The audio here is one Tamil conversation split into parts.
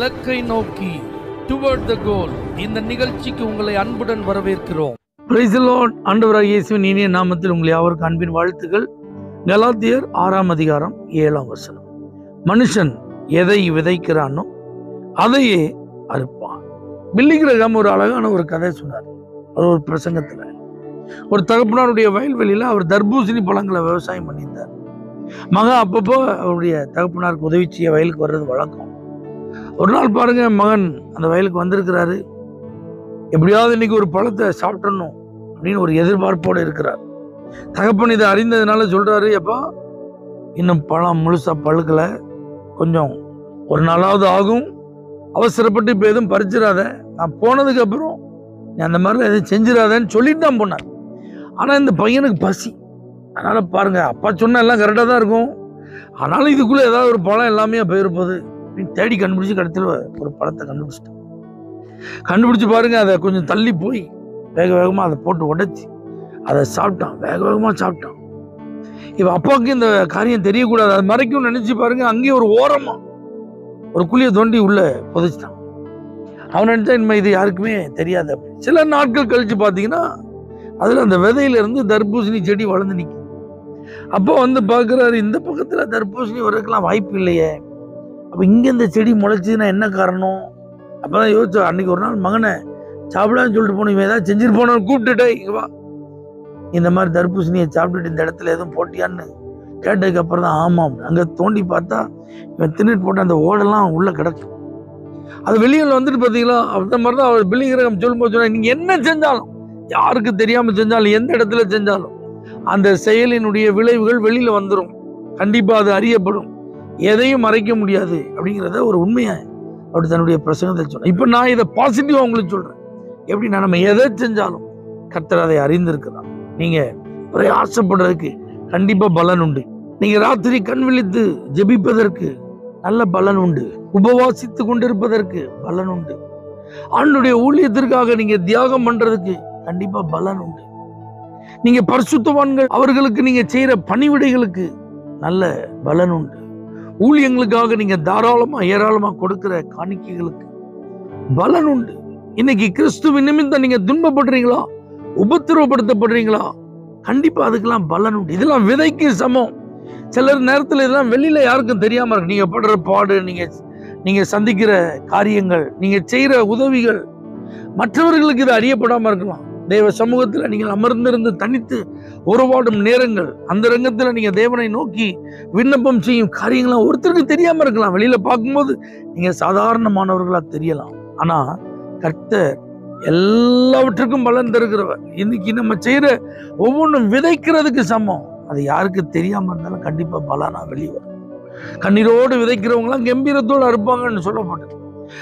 இலக்கை நோக்கி டுவர்ட் த கோல். இந்த நிகழ்ச்சிக்கு உங்களை அன்புடன் வரவேற்கிறோம். Praise the Lord. ஆண்டவராகிய இயேசுவின் இனிய நாமத்தில் உங்களை யாவருக்கும் அன்பின் வாழ்த்துக்கள். கலாத்தியர் 6ஆம் அதிகாரம் 7ஆம் வசனம். மனுஷன் எதை விதைக்கிறானோ அதையே அறுப்பான். பில்லி கிரஹாம் ஒரு அழகான ஒரு கதை சொன்னார். ஒரு பிரசங்கத்துல ஒரு தகப்பனாருடைய வயல்வெளியில அவர் தர்பூசணி பழங்களை விவசாயம் பண்ணியிருந்தார். மகன் அப்பப்போ அவருடைய தகப்பனாருக்கு உதவி செய்ய வயலுக்கு வர்றது வழக்கம். ஒரு நாள் பாருங்க, மகன் அந்த வயலுக்கு வந்திருக்கிறாரு. எப்படியாவது இன்னைக்கு ஒரு பழத்தை சாப்பிடணும் அப்படின்னு ஒரு எதிர்பார்ப்போடு இருக்கிறார். தகப்பன் இதை அறிந்ததுனால சொல்றாரு, எப்பா இன்னும் பழம் முழுசா பழுக்கல, கொஞ்சம் ஒரு நாளாவது ஆகும், அவசரப்பட்டு இப்போ எதுவும் பறிச்சிடாத, நான் போனதுக்கு அப்புறம் நீ அந்த மாதிரிலாம் எதுவும் செஞ்சிடாதன்னு சொல்லிட்டு தான் போனார். ஆனால் இந்த பையனுக்கு பசி. அதனால பாருங்க, அப்பா சொன்ன எல்லாம் கரெக்டாக தான் இருக்கும், ஆனாலும் இதுக்குள்ள ஏதாவது ஒரு பழம் எல்லாமே போயிருப்பது அப்படின்னு தேடி கண்டுபிடிச்சி கடைசியில் ஒரு பழத்தை கண்டுபிடிச்சு பாருங்க, அதை கொஞ்சம் தள்ளி போய் வேக வேகமாக அதை போட்டு உடைச்சி அதை சாப்பிட்டான். வேக வேகமாக சாப்பிட்டான். இப்போ அப்பாவுக்கு இந்த காரியம் தெரியக்கூடாது, அது மறைக்கும் நினைச்சு பாருங்க, அங்கேயே ஒரு ஓரமா ஒரு குழியை தோண்டி உள்ள புதைச்சிட்டான். அவன் நினைச்சா இனிமே இது யாருக்குமே தெரியாது. சில நாட்கள் கழிச்சு பார்த்தீங்கன்னா அதில் அந்த விதையிலிருந்து தர்பூசணி செடி வளர்ந்து நிற்கும். அப்போ வந்து பார்க்குறாரு, இந்த பக்கத்தில் தர்பூசணி வர்றதுக்கெல்லாம் வாய்ப்பு இல்லையே, அப்போ இங்கே இந்த செடி முளைச்சதுன்னா என்ன காரணம்? அப்போ தான் யோசிச்சா, அன்னைக்கு ஒரு நாள் மகனை சாப்பிடான்னு சொல்லிட்டு போனோம், இவன் ஏதாவது செஞ்சுட்டு போனோம், கூப்பிட்டுட்டே இங்கே வா, இந்த மாதிரி தர்பூசணியை சாப்பிட்டுட்டு இந்த இடத்துல எதுவும் போட்டியான்னு கேட்டதுக்கு அப்புறம் தான் ஆமாம். அங்கே தோண்டி பார்த்தா இவன் தின்னுட்டு போட்ட அந்த ஓடெல்லாம் உள்ளே கிடக்கும். அது வெளியில் வந்துட்டு பார்த்தீங்களா, அந்த மாதிரி தான் அவர் பில்லி கிரஹாம் சொல்லும்போது சொன்னா, நீங்கள் என்ன செஞ்சாலும், யாருக்கு தெரியாமல் செஞ்சாலும், எந்த இடத்துல செஞ்சாலும் அந்த செயலினுடைய விளைவுகள் வெளியில வந்துடும். கண்டிப்பா அது அறியப்படும், எதையும் மறைக்க முடியாது அப்படிங்கிறத ஒரு உண்மையை அப்படி தன்னுடைய பிரசங்கத்தில் சொன்ன. இப்ப நான் இதை பாசிட்டிவா உங்களுக்கு சொல்றேன். எப்படின்னா, நம்ம எதை செஞ்சாலும் கர்த்தர் அதை அறிந்திருக்கிறார். நீங்க பிரயாசப்படுறதுக்கு கண்டிப்பா பலன் உண்டு. நீங்க ராத்திரி கண் விழித்து ஜெபிப்பதற்கு நல்ல பலன் உண்டு. உபவாசித்து கொண்டிருப்பதற்கு பலன் உண்டு. ஆண்டவருடைய ஊழியத்திற்காக நீங்க தியாகம் பண்றதுக்கு கண்டிப்பா பலன் உண்டு. நீங்க பரிசுத்தவான்கள் அவர்களுக்கு நீங்க செய்யற பணிவிடைகளுக்கு நல்ல பலன் உண்டு. ஊழியங்களுக்காக நீங்க தாராளமா ஏராளமா கொடுக்கிற காணிக்கைகளுக்கு பலன் உண்டு. இன்னைக்கு கிறிஸ்துவின் நிமித்தம் நீங்க துன்பப்படுறீங்களா, உபத்திரவப்படுத்தப்படுறீங்களா, கண்டிப்பா அதுக்கெல்லாம் பலன் உண்டு. இதெல்லாம் விதைக்கு சமம். சிலர் நேரத்தில் இதெல்லாம் வெளியில யாருக்கும் தெரியாம இருக்கு. நீங்க படுற பாடு, நீங்க சந்திக்கிற காரியங்கள், நீங்க செய்யற உதவிகள் மற்றவர்களுக்கு இது அறியப்படாம இருக்கலாம். தேவ சமூகத்தில் நீங்கள் அமர்ந்திருந்து தனித்து உறவாடும் நேரங்கள், அந்த ரங்கத்தில் நீங்க தேவனை நோக்கி விண்ணப்பம் செய்யும் காரியங்களாம் ஒருத்தருக்கு தெரியாம இருக்கலாம். வெளியில பார்க்கும்போது நீங்க சாதாரணமானவர்களா தெரியலாம். ஆனா கர்த்தர் எல்லாவற்றுக்கும் பலன் தருகிறவர். இன்னைக்கு நம்ம செய்யற ஒவ்வொன்றும் விதைக்கிறதுக்கு சமம். அது யாருக்கு தெரியாம இருந்தாலும் கண்டிப்பா பலனா வெளியே வரும். கண்ணீரோடு விதைக்கிறவங்களாம் கம்பீரத்தோடு அறுப்பாங்கன்னு சொல்லப்பட்டது.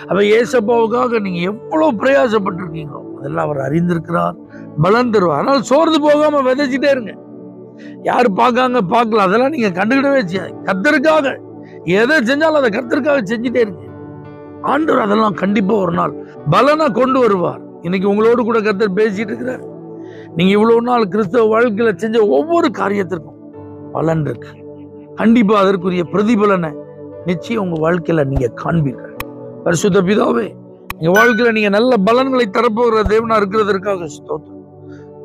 அப்ப ஏசப்பாவுக்காக நீங்க எவ்வளவு பிரயாசப்பட்டிருக்கீங்களோ அதெல்லாம் அவர் அறிந்திருக்கிறார், பலன் தருவார். அதனால சோர்ந்து போகாம விதைச்சிட்டே இருங்க. யாரு பார்க்காங்க பார்க்கலாம், அதெல்லாம் நீங்க கண்டுக்கிடவே செய்யாது. கர்த்தருக்காக எதை செஞ்சாலும் அதை கர்த்தருக்காக செஞ்சுட்டே இருங்க. ஆண்டவர் அதெல்லாம் கண்டிப்பா ஒரு நாள் பலனா கொண்டு வருவார். இன்னைக்கு உங்களோடு கூட கர்த்தர் பேசிட்டு இருக்கிறார். நீங்க இவ்வளவு நாள் கிறிஸ்தவ வாழ்க்கையில செஞ்ச ஒவ்வொரு காரியத்திற்கும் பலன் இருக்கு. கண்டிப்பா அதற்குரிய பிரதிபலனை நிச்சயம் உங்க வாழ்க்கையில நீங்க காண்பீர்கள். பரிசுத்த பிதாவே, எங்க வாழ்க்கையில நீங்க நல்ல பலன்களை தரப்போகிற தேவனா இருக்கிறதற்காக ஸ்தோத்திரம்.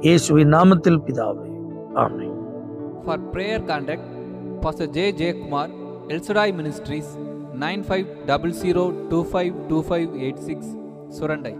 இயேசுவின் நாமத்தில் பிதாவே, ஆமென். For prayer contact Pastor J. Kumar, El Shaddai Ministries, 9500252586, Surandai.